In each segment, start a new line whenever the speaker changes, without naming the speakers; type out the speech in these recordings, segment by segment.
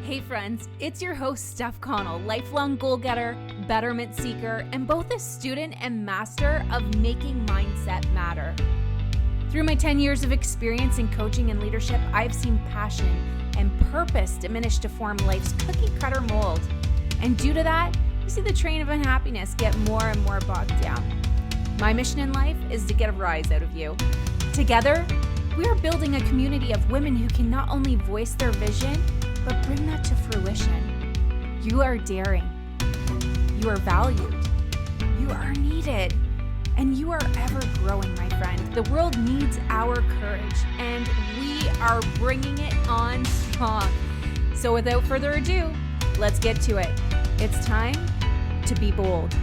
Hey friends, it's your host Steph Connell, lifelong goal getter, betterment seeker, and both a student and master of making mindset matter. Through my 10 years of experience in coaching and leadership, I've seen passion and purpose diminish to form life's cookie cutter mold. And due to that, we see the train of unhappiness get more and more bogged down. My mission in life is to get a rise out of you. Together, we are building a community of women who can not only voice their vision, but bring that to fruition. You are daring. You are valued. You are needed. And you are ever growing, my friend. The world needs our courage, and we are bringing it on strong. So without further ado, let's get to it. It's time to be bold.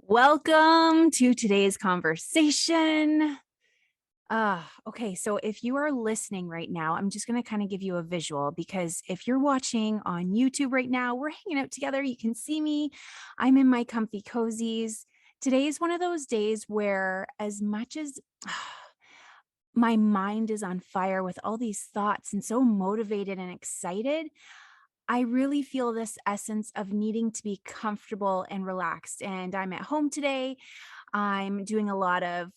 Welcome to today's conversation. Okay, so if you are listening right now, I'm just going to kind of give you a visual, because if you're watching on YouTube right now, we're hanging out together. You can see me. I'm in my comfy cozies. Today is one of those days where, as much as my mind is on fire with all these thoughts and so motivated and excited, I really feel this essence of needing to be comfortable and relaxed. And I'm at home today. I'm doing a lot of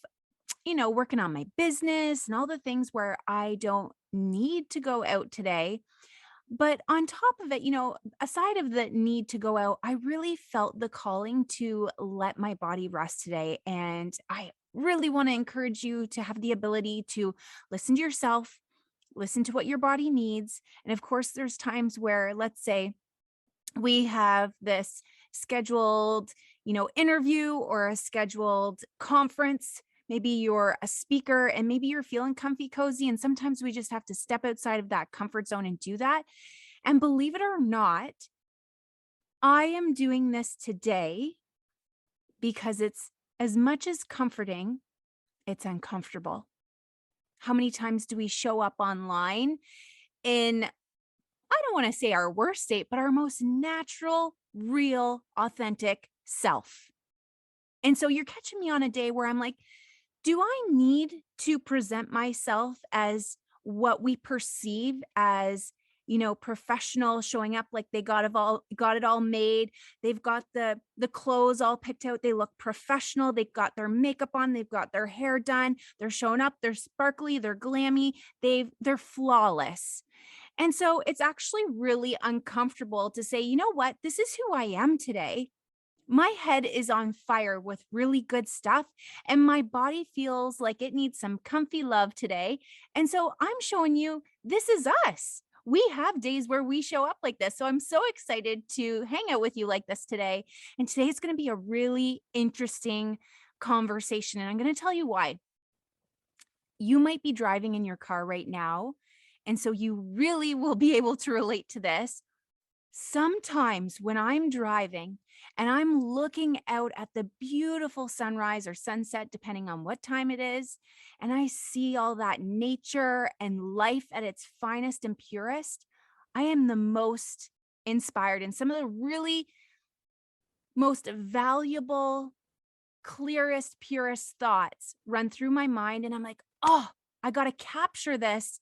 working on my business and all the things where I don't need to go out today. But on top of it, aside of the need to go out, I really felt the calling to let my body rest today. And I really want to encourage you to have the ability to listen to yourself, listen to what your body needs. And of course, there's times where, let's say, we have this scheduled, interview or a scheduled conference. Maybe you're a speaker and maybe you're feeling comfy cozy. And sometimes we just have to step outside of that comfort zone and do that. And believe it or not, I am doing this today because it's, as much as comforting, it's uncomfortable. How many times do we show up online in, I don't want to say our worst state, but our most natural, real, authentic self? And so you're catching me on a day where I'm like, do I need to present myself as what we perceive as, professional, showing up like they got it all made? They've got the clothes all picked out. They look professional. They've got their makeup on. They've got their hair done. They're showing up. They're sparkly. They're glammy. They're flawless. And so it's actually really uncomfortable to say, you know what? This is who I am today. My head is on fire with really good stuff, and my body feels like it needs some comfy love today. And so I'm showing you, this is us. We have days where we show up like this. So I'm so excited to hang out with you like this today. And today is going to be a really interesting conversation. And I'm going to tell you why. You might be driving in your car right now, and so you really will be able to relate to this. Sometimes when I'm driving and I'm looking out at the beautiful sunrise or sunset, depending on what time it is, and I see all that nature and life at its finest and purest, I am the most inspired. And some of the really most valuable, clearest, purest thoughts run through my mind. And I'm like, oh, I got to capture this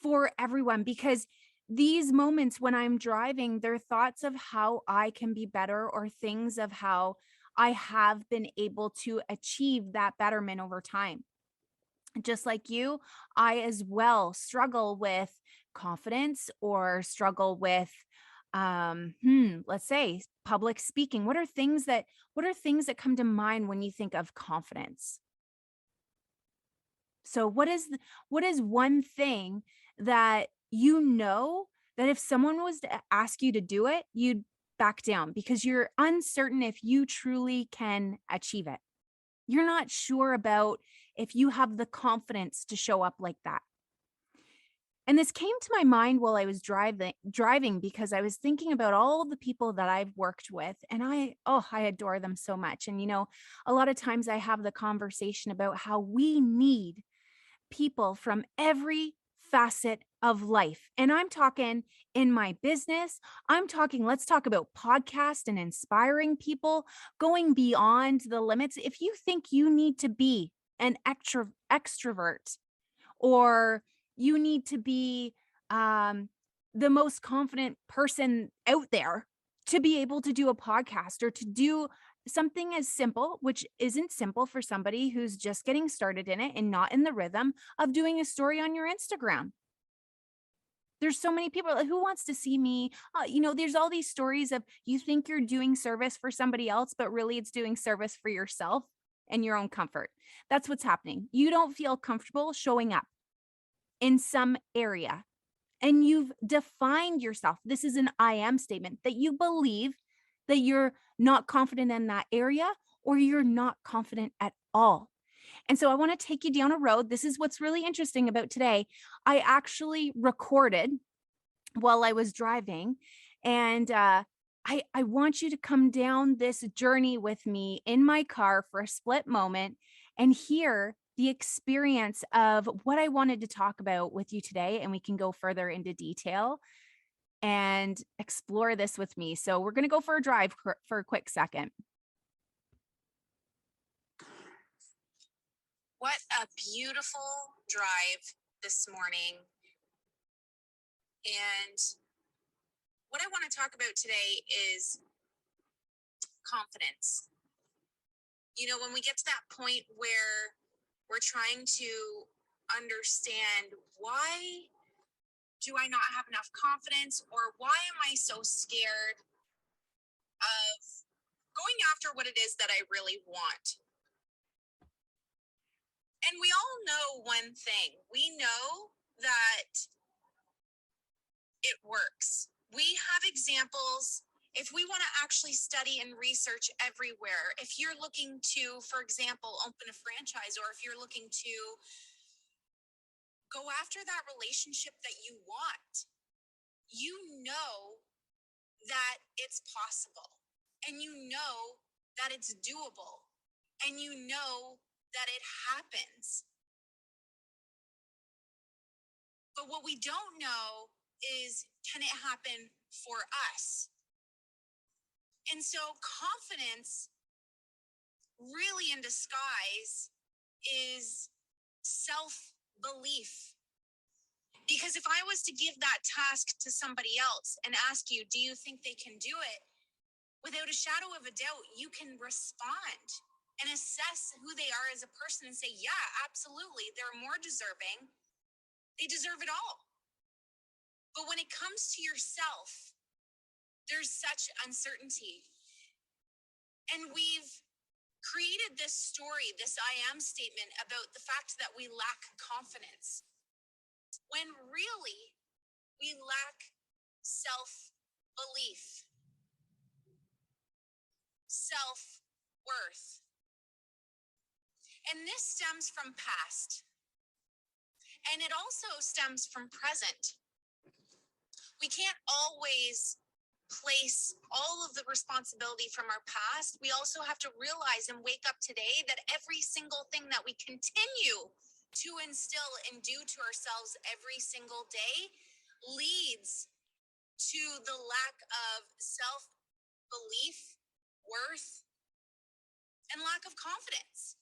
for everyone, because these moments when I'm driving, they're thoughts of how I can be better, or things of how I have been able to achieve that betterment over time. Just like you, I as well struggle with confidence, or struggle with, let's say, public speaking. What are things that come to mind when you think of confidence? So what is one thing that that if someone was to ask you to do it, you'd back down because you're uncertain if you truly can achieve it? You're not sure about if you have the confidence to show up like that. And this came to my mind while I was driving because I was thinking about all the people that I've worked with, and I adore them so much. And a lot of times I have the conversation about how we need people from every facet of life. And I'm talking in my business. Let's talk about podcast and inspiring people, going beyond the limits. If you think you need to be an extrovert, or you need to be um, the most confident person out there to be able to do a podcast or to do something as simple, which isn't simple for somebody who's just getting started in it and not in the rhythm of doing a story on your Instagram. There's so many people like, who wants to see me? There's all these stories of you think you're doing service for somebody else, but really it's doing service for yourself and your own comfort. That's what's happening. You don't feel comfortable showing up in some area and you've defined yourself. This is an I am statement that you believe that you're not confident in that area or you're not confident at all. And so I want to take you down a road. This is what's really interesting about today. I actually recorded while I was driving, and I want you to come down this journey with me in my car for a split moment and hear the experience of what I wanted to talk about with you today. And we can go further into detail and explore this with me. So we're going to go for a drive for a quick second.
What a beautiful drive this morning. And what I want to talk about today is confidence. When we get to that point where we're trying to understand, why do I not have enough confidence, or why am I so scared of going after what it is that I really want? And we all know one thing. We know that it works. We have examples. If we want to actually study and research everywhere, if you're looking to, for example, open a franchise, or if you're looking to go after that relationship that you want, you know that it's possible, and you know that it's doable, and you know that it happens. But what we don't know is, can it happen for us? And so confidence, really in disguise, is self-belief. Because if I was to give that task to somebody else and ask you, do you think they can do it? Without a shadow of a doubt, you can respond and assess who they are as a person and say, yeah, absolutely, they're more deserving. They deserve it all. But when it comes to yourself, there's such uncertainty. And we've created this story, this I am statement about the fact that we lack confidence, when really we lack self-belief, self-worth. And this stems from past. And it also stems from present. We can't always place all of the responsibility from our past. We also have to realize and wake up today that every single thing that we continue to instill and do to ourselves every single day leads to the lack of self-belief, worth, and lack of confidence.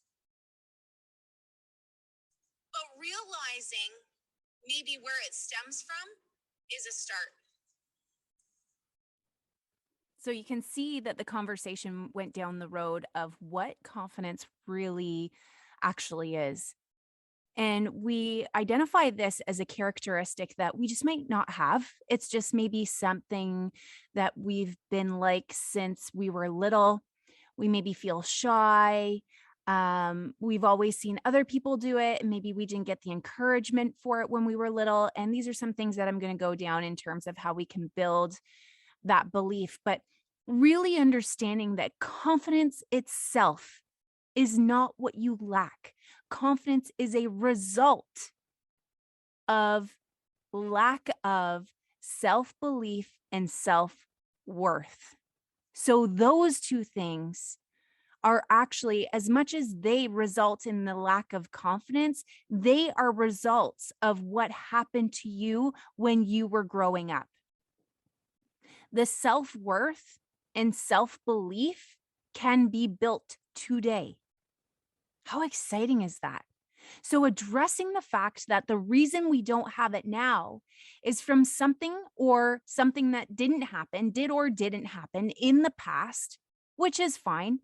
But realizing maybe where it stems from is a start.
So you can see that the conversation went down the road of what confidence really actually is. And we identify this as a characteristic that we just might not have. It's just maybe something that we've been like since we were little. We maybe feel shy. We've always seen other people do it, and maybe we didn't get the encouragement for it when we were little. And these are some things that I'm going to go down in terms of how we can build that belief. But really understanding that confidence itself is not what you lack. Confidence is a result of lack of self-belief and self-worth. So those two things are actually, as much as they result in the lack of confidence, they are results of what happened to you when you were growing up. The self-worth and self-belief can be built today. How exciting is that? So, addressing the fact that the reason we don't have it now is from something or something that didn't happen, did or didn't happen in the past, which is fine.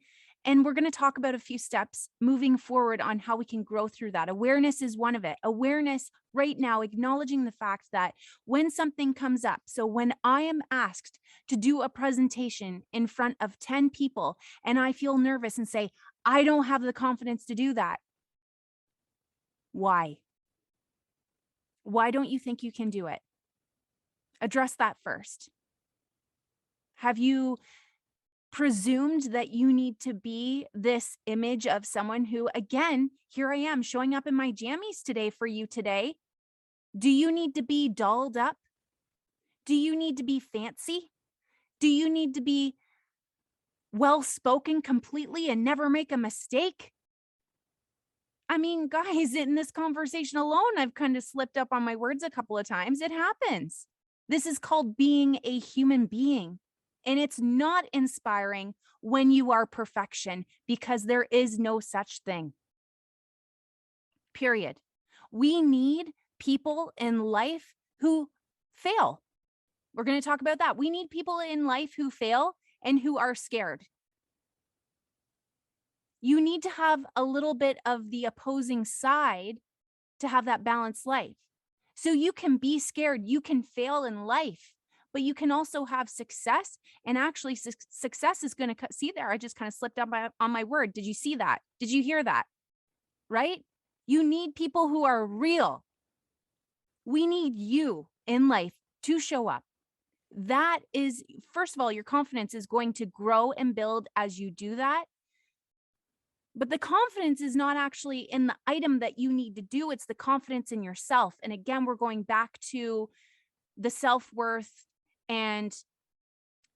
And we're going to talk about a few steps moving forward on how we can grow through that. Awareness is one of it. Awareness right now, acknowledging the fact that when something comes up, so when I am asked to do a presentation in front of 10 people and I feel nervous and say, I don't have the confidence to do that. Why? Why don't you think you can do it? Address that first. Have you presumed that you need to be this image of someone who, again, here I am showing up in my jammies today for you today? Do you need to be dolled up? Do you need to be fancy? Do you need to be well spoken completely and never make a mistake? I mean, guys, in this conversation alone, I've kind of slipped up on my words a couple of times. It happens. This is called being a human being. And it's not inspiring when you are perfection because there is no such thing. Period. We need people in life who fail. We're going to talk about that. We need people in life who fail and who are scared. You need to have a little bit of the opposing side to have that balanced life. So you can be scared, you can fail in life, but you can also have success. And actually, success is going to see there. I just kind of slipped up on my word. Did you see that? Did you hear that? Right? You need people who are real. We need you in life to show up. That is, first of all, your confidence is going to grow and build as you do that. But the confidence is not actually in the item that you need to do, it's the confidence in yourself. And again, we're going back to the self-worth and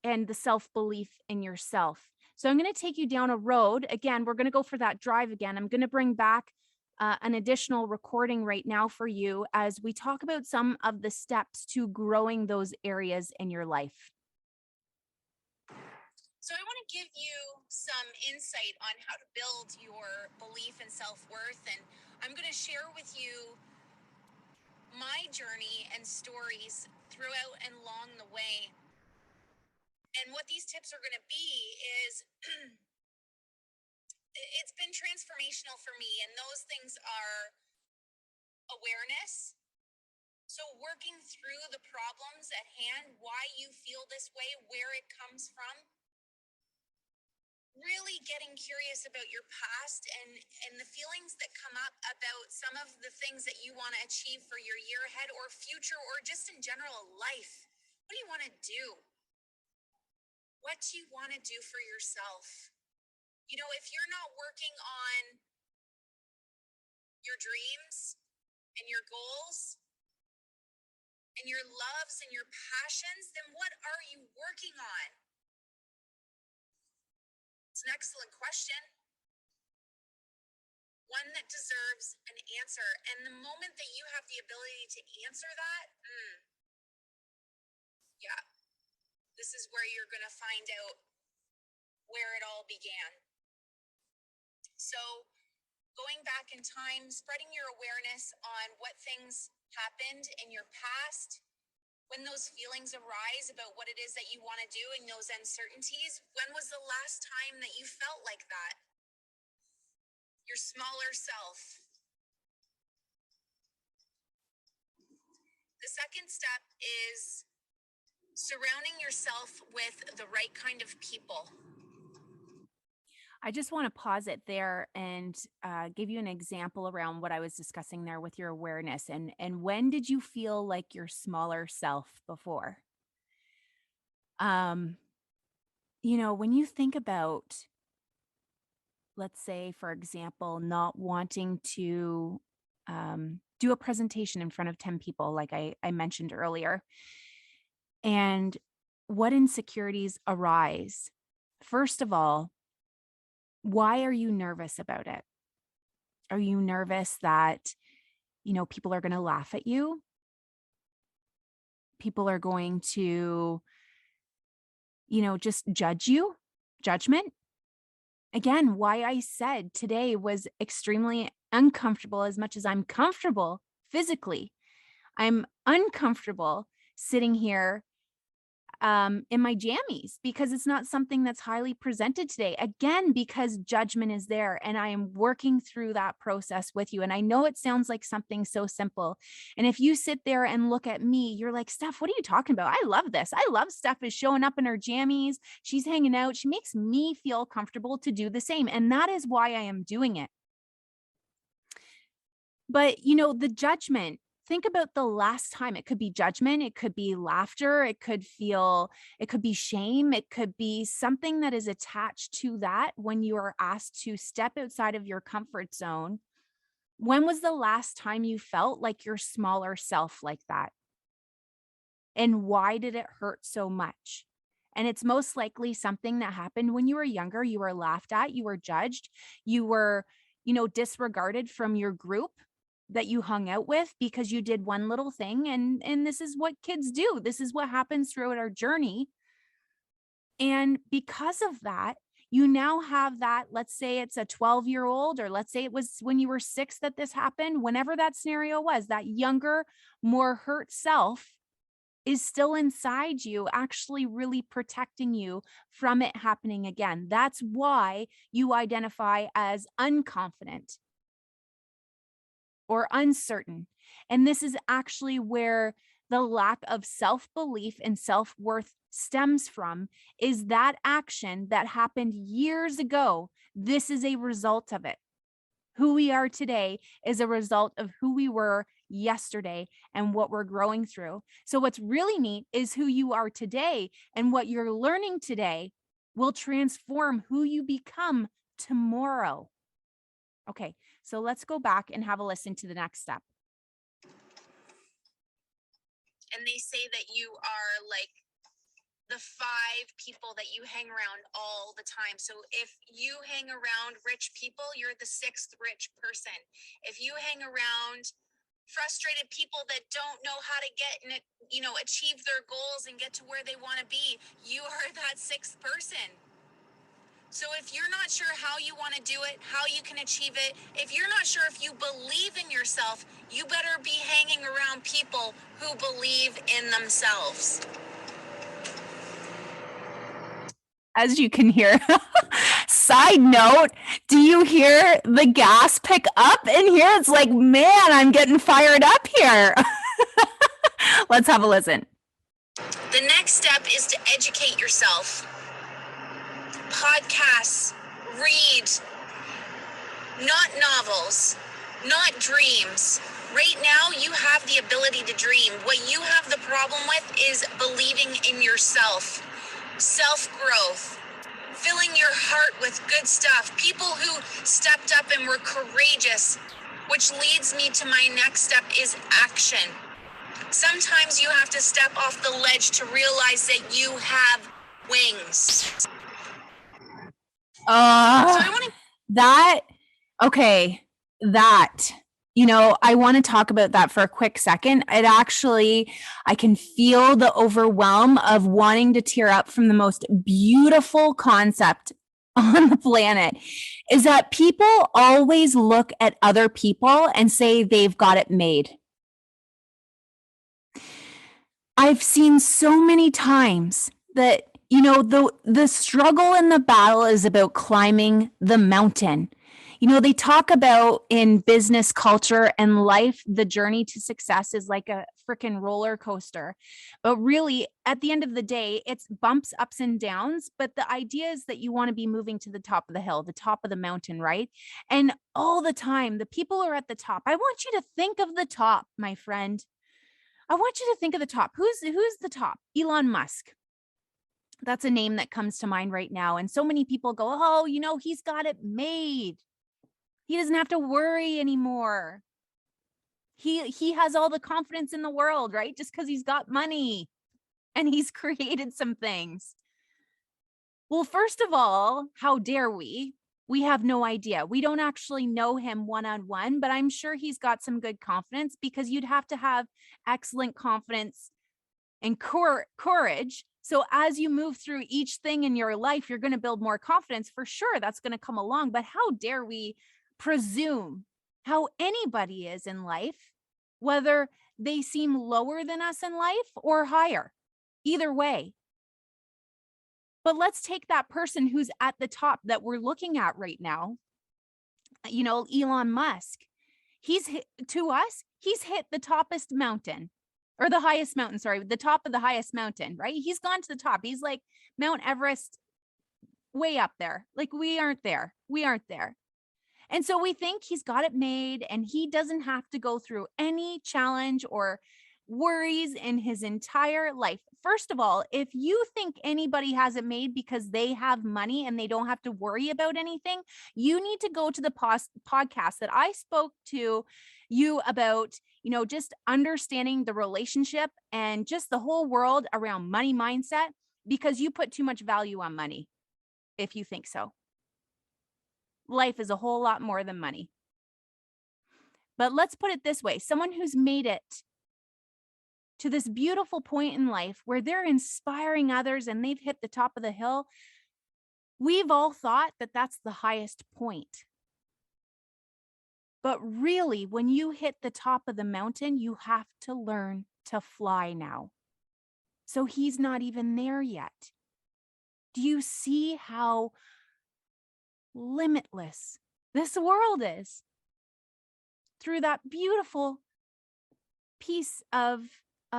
the self-belief in yourself. So I'm going to take you down a road. Again, we're going to go for that drive again. I'm going to bring back an additional recording right now for you as we talk about some of the steps to growing those areas in your life.
So I want to give you some insight on how to build your belief and self-worth, and I'm going to share with you my journey and stories throughout and along the way. And what these tips are going to be is it's been transformational for me, and those things are awareness. So, working through the problems at hand, why you feel this way, where it comes from, really getting curious about your past and the feelings that come up about some of the things that you want to achieve for your year ahead or future or just in general life. What do you want to do? What do you want to do for yourself? You know, if you're not working on your dreams and your goals and your loves and your passions, then what are you working on? It's an excellent question, one that deserves an answer. And the moment that you have the ability to answer that, yeah, this is where you're going to find out where it all began. So, going back in time, spreading your awareness on what things happened in your past, when those feelings arise about what it is that you want to do and those uncertainties, when was the last time that you felt like that? Your smaller self. The second step is surrounding yourself with the right kind of people.
I just want to pause it there and give you an example around what I was discussing there with your awareness. And when did you feel like your smaller self before? Um, when you think about, let's say, for example, not wanting to do a presentation in front of 10 people, like I mentioned earlier, and what insecurities arise. First of all, why are you nervous about it? Are you nervous that, people are going to laugh at you? People are going to, just judge you? Judgment? Again, why I said today was extremely uncomfortable as much as I'm comfortable physically. I'm uncomfortable sitting here in my jammies because it's not something that's highly presented today. Again, because judgment is there and I am working through that process with you. And I know it sounds like something so simple. And if you sit there and look at me, you're like, Steph, what are you talking about? I love this. I love Steph is showing up in her jammies. She's hanging out. She makes me feel comfortable to do the same. And that is why I am doing it. But, the judgment, think about the last time. It could be judgment, it could be laughter, it could be shame, it could be something that is attached to that when you are asked to step outside of your comfort zone. When was the last time you felt like your smaller self like that? And why did it hurt so much? And it's most likely something that happened when you were younger. You were laughed at, you were judged, you were, disregarded from your group that you hung out with because you did one little thing. And this is what kids do. This is what happens throughout our journey. And because of that, you now have that, let's say it's a 12-year-old, or let's say it was when you were 6 that this happened, whenever that scenario was, that younger, more hurt self is still inside you, actually really protecting you from it happening again. That's why you identify as unconfident or uncertain. And this is actually where the lack of self-belief and self-worth stems from, is that action that happened years ago. This is a result of it. Who we are today is a result of who we were yesterday and what we're growing through. So, what's really neat is who you are today, and what you're learning today will transform who you become tomorrow. Okay, so let's go back and have a listen to the next step.
And they say that you are like the 5 people that you hang around all the time. So if you hang around rich people, you're the 6th rich person. If you hang around frustrated people that don't know how to get and achieve their goals and get to where they want to be, you are that 6th person. So if you're not sure how you want to do it, how you can achieve it, if you're not sure if you believe in yourself, you better be hanging around people who believe in themselves.
As you can hear, side note, do you hear the gas pick up in here? It's like, man, I'm getting fired up here. Let's have a listen.
The next step is to educate yourself. Podcasts, read, not novels, not dreams. Right now, you have the ability to dream. What you have the problem with is believing in yourself. Self-growth, filling your heart with good stuff, people who stepped up and were courageous, which leads me to my next step is action. Sometimes you have to step off the ledge to realize that you have wings.
I want to talk about that for a quick second. I can feel the overwhelm of wanting to tear up from the most beautiful concept on the planet, is that people always look at other people and say they've got it made. I've seen so many times that, the struggle and the battle is about climbing the mountain. They talk about in business culture and life, the journey to success is like a freaking roller coaster. But really, at the end of the day, it's bumps, ups, and downs. But the idea is that you want to be moving to the top of the hill, the top of the mountain, right? And all the time, the people are at the top. I want you to think of the top, my friend. I want you to think of the top. Who's the top? Elon Musk. That's a name that comes to mind right now. And so many people go, oh, he's got it made. He doesn't have to worry anymore. He has all the confidence in the world, right? Just because he's got money and he's created some things. Well, first of all, how dare we? We have no idea. We don't actually know him one-on-one, but I'm sure he's got some good confidence, because you'd have to have excellent confidence and courage So as you move through each thing in your life, you're going to build more confidence for sure. That's going to come along. But how dare we presume how anybody is in life, whether they seem lower than us in life or higher? Either way. But let's take that person who's at the top that we're looking at right now, Elon Musk. To us, he's hit the toppest mountain, or the highest mountain, sorry, the top of the highest mountain, right? He's gone to the top. He's like Mount Everest, way up there. Like we aren't there. We aren't there. And so we think he's got it made and he doesn't have to go through any challenge or worries in his entire life. First of all, if you think anybody has it made because they have money and they don't have to worry about anything, you need to go to the podcast that I spoke to you about, just understanding the relationship and just the whole world around money mindset, because you put too much value on money if you think so. Life is a whole lot more than money. But let's put it this way, someone who's made it to this beautiful point in life where they're inspiring others and they've hit the top of the hill, we've all thought that that's the highest point. But really, when you hit the top of the mountain, you have to learn to fly now. So he's not even there yet. Do you see how limitless this world is through that beautiful piece of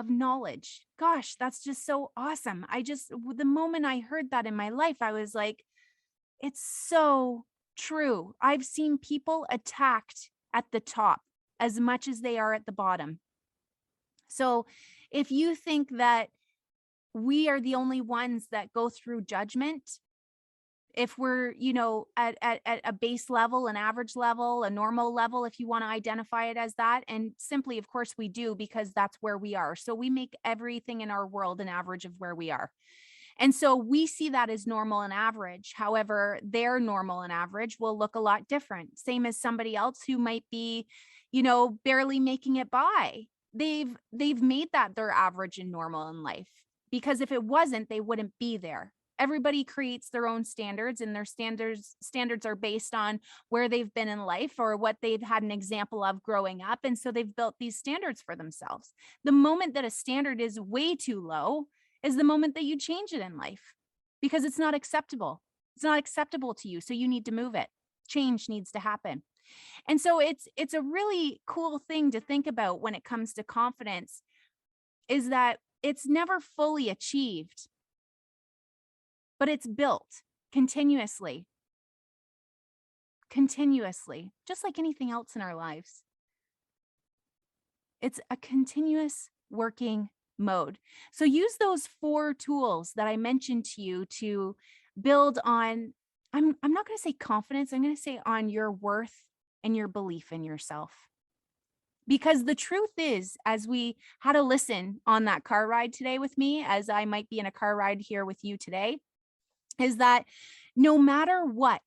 knowledge? Gosh, that's just so awesome. The moment I heard that in my life, I was like, it's so true. I've seen people attacked at the top as much as they are at the bottom. So if you think that we are the only ones that go through judgment, if we're, at a base level, an average level, a normal level, if you want to identify it as that. And simply, of course, we do, because that's where we are. So we make everything in our world an average of where we are. And so we see that as normal and average. However, their normal and average will look a lot different. Same as somebody else who might be, barely making it by. They've made that their average and normal in life, because if it wasn't, they wouldn't be there. Everybody creates their own standards, and their standards are based on where they've been in life or what they've had an example of growing up. And so they've built these standards for themselves. The moment that a standard is way too low is the moment that you change it in life, because it's not acceptable. It's not acceptable to you. So you need to move it. Change needs to happen. And so it's a really cool thing to think about when it comes to confidence, is that it's never fully achieved, but it's built continuously, just like anything else in our lives. It's a continuous working mode. So use those 4 tools that I mentioned to you to build on, I'm not going to say confidence, I'm going to say on your worth and your belief in yourself. Because the truth is, as we had a listen on that car ride today with me, as I might be in a car ride here with you today, is that no matter what,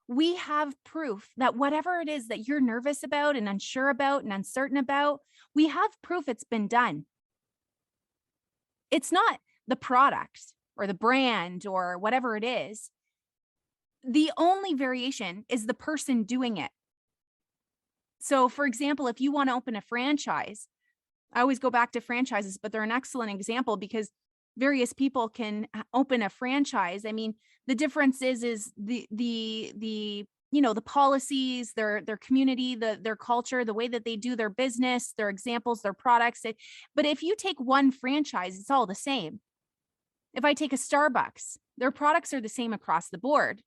we have proof that whatever it is that you're nervous about and unsure about and uncertain about, we have proof it's been done. It's not the product or the brand or whatever it is. The only variation is the person doing it. So, for example, if you want to open a franchise, I always go back to franchises, but they're an excellent example because various people can open a franchise. I mean, the difference is the policies, their community, their culture, the way that they do their business, their examples, their products. But if you take one franchise, it's all the same. If I take a Starbucks, their products are the same across the board.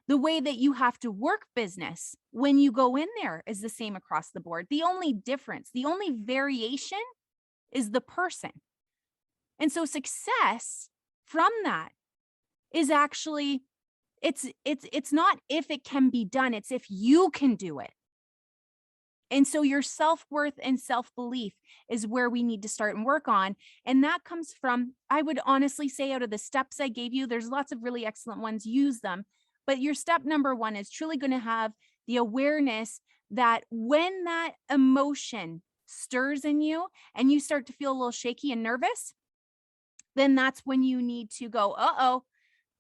The way that you have to work business when you go in there is the same across the board. The only difference, the only variation is the person. And so success from that is actually, it's not if it can be done, it's if you can do it. And so your self-worth and self-belief is where we need to start and work on. And that comes from, I would honestly say, out of the steps I gave you, there's lots of really excellent ones, use them. But your step number 1 is truly going to have the awareness that when that emotion stirs in you and you start to feel a little shaky and nervous, then that's when you need to go, uh-oh,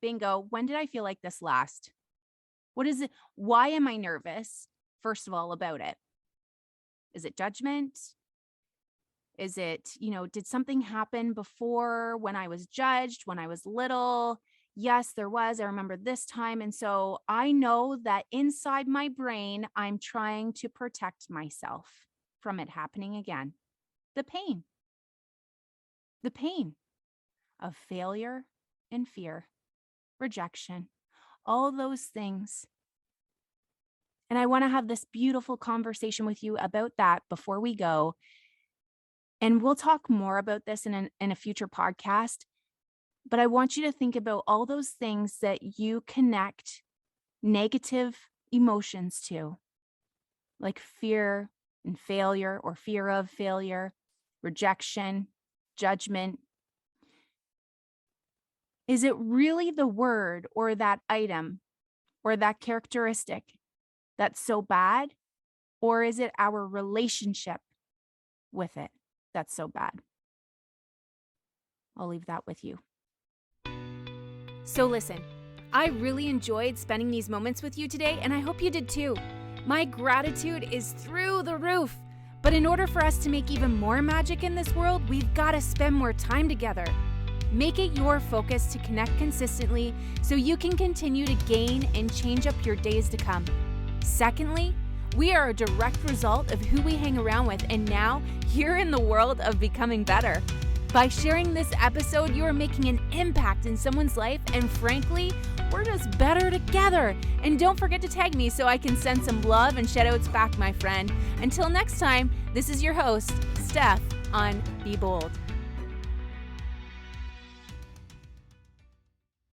bingo. When did I feel like this last? What is it? Why am I nervous? First of all, about it. Is it judgment? Is it, did something happen before when I was judged, when I was little? Yes, there was. I remember this time. And so I know that inside my brain, I'm trying to protect myself from it happening again. The pain of failure and fear, rejection, all those things. And I want to have this beautiful conversation with you about that before we go. And we'll talk more about this in a future podcast. But I want you to think about all those things that you connect negative emotions to, like fear and failure or fear of failure, rejection, judgment. Is it really the word or that item or that characteristic that's so bad? Or is it our relationship with it that's so bad? I'll leave that with you. So listen, I really enjoyed spending these moments with you today, and I hope you did too. My gratitude is through the roof. But in order for us to make even more magic in this world, we've got to spend more time together. Make it your focus to connect consistently so you can continue to gain and change up your days to come. Secondly, we are a direct result of who we hang around with, and now you're in the world of becoming better. By sharing this episode, you are making an impact in someone's life, and frankly, we're just better together. And don't forget to tag me so I can send some love and shout-outs back, my friend. Until next time, this is your host, Steph, on Be Bold.